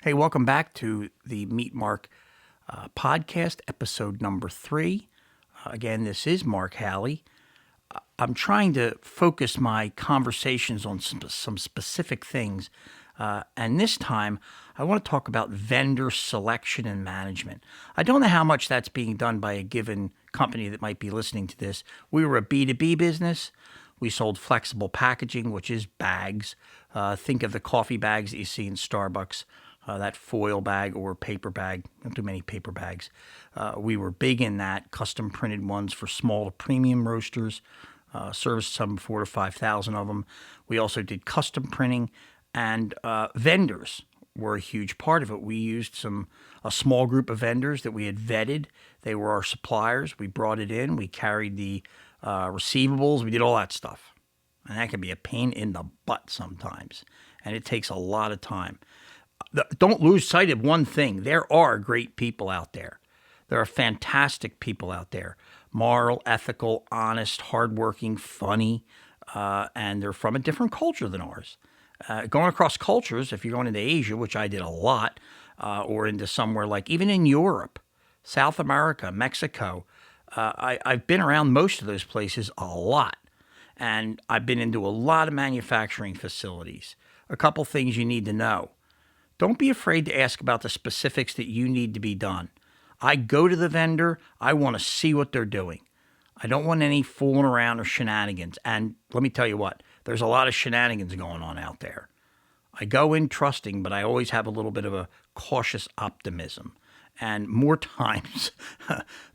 Hey, welcome back to the Meet Mark podcast, episode number 3. Again, this is Mark Howley. I'm trying to focus my conversations on some specific things. And this time, I want to talk about vendor selection and management. I don't know how much that's being done by a given company that might be listening to this. We were a B2B business. We sold flexible packaging, which is bags. Think of the coffee bags that you see in Starbucks. That foil bag or paper bag. Not too many paper bags. We were big in that, custom printed ones for small to premium roasters. Serviced some 4,000 to 5,000 of them. We also did custom printing, and vendors were a huge part of it. We used a small group of vendors that we had vetted. They were our suppliers. We brought it in. We carried the receivables. We did all that stuff. And that can be a pain in the butt sometimes. And it takes a lot of time. Don't lose sight of one thing. There are great people out there. There are fantastic people out there. Moral, ethical, honest, hardworking, funny, and they're from a different culture than ours. Going across cultures, if you're going into Asia, which I did a lot, or into somewhere like even in Europe, South America, Mexico, I've been around most of those places a lot. And I've been into a lot of manufacturing facilities. A couple things you need to know. Don't be afraid to ask about the specifics that you need to be done. I go to the vendor. I want to see what they're doing. I don't want any fooling around or shenanigans. And let me tell you what, there's a lot of shenanigans going on out there. I go in trusting, but I always have a little bit of a cautious optimism. And more times,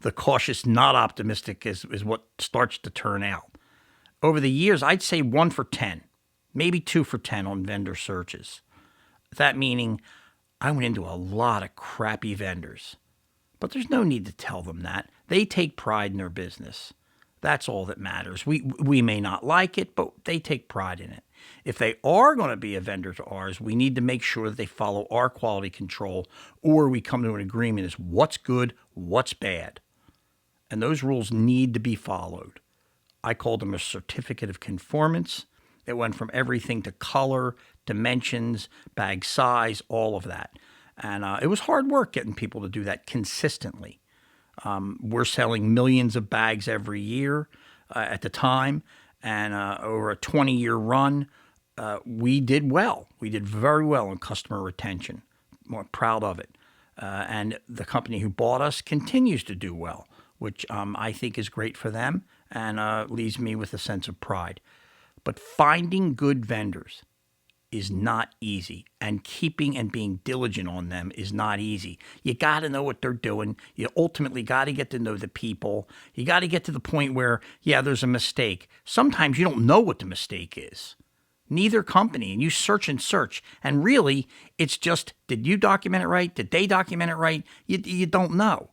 the cautious, not optimistic is what starts to turn out. Over the years, I'd say 1 for 10, maybe 2 for 10 on vendor searches. That meaning I went into a lot of crappy vendors. But there's no need to tell them that. They take pride in their business. That's all that matters. We may not like it, but they take pride in it. If they are going to be a vendor to ours, we need to make sure that they follow our quality control, or we come to an agreement as what's good, what's bad. And those rules need to be followed. I called them a certificate of conformance. It went from everything to color, dimensions, bag size, all of that. And it was hard work getting people to do that consistently. We're selling millions of bags every year at the time. And over a 20-year run, we did well. We did very well in customer retention. We're proud of it. And the company who bought us continues to do well, which I think is great for them and leaves me with a sense of pride. But finding good vendors is not easy, and keeping and being diligent on them is not easy. You got to know what they're doing. You ultimately got to get to know the people. You got to get to the point where, yeah, there's a mistake. Sometimes you don't know what the mistake is. Neither company, and you search and search, and really, it's just, did you document it right? Did they document it right? You don't know.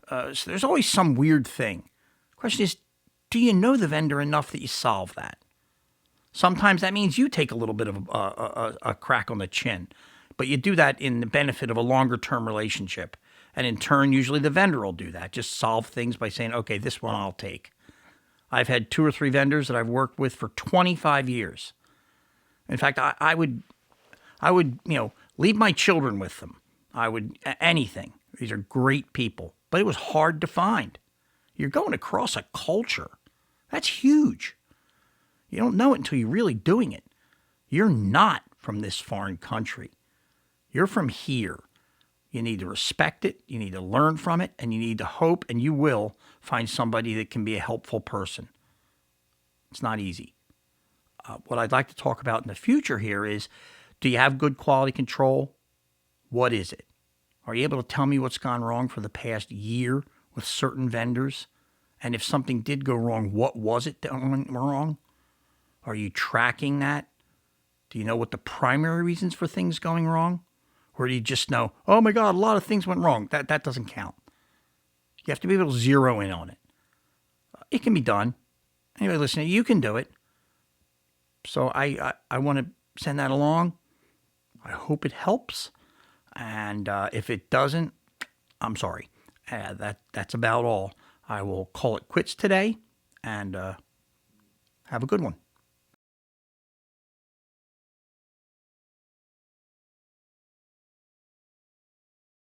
So there's always some weird thing. The question is, do you know the vendor enough that you solve that? Sometimes that means you take a little bit of a crack on the chin, but you do that in the benefit of a longer-term relationship. And in turn, usually the vendor will do that, just solve things by saying, okay, this one I'll take. I've had 2 or 3 vendors that I've worked with for 25 years. In fact, I would leave my children with them. I would, anything. These are great people, but it was hard to find. You're going across a culture. That's huge. You don't know it until you're really doing it. You're not from this foreign country. You're from here. You need to respect it, you need to learn from it, and you need to hope, and you will, find somebody that can be a helpful person. It's not easy. What I'd like to talk about in the future here is, do you have good quality control? What is it? Are you able to tell me what's gone wrong for the past year with certain vendors? And if something did go wrong, what was it that went wrong? Are you tracking that? Do you know what the primary reasons for things going wrong? Or do you just know, oh my God, a lot of things went wrong? That doesn't count. You have to be able to zero in on it. It can be done. Anybody listening, you can do it. So I want to send that along. I hope it helps. And if it doesn't, I'm sorry. That's about all. I will call it quits today and have a good one.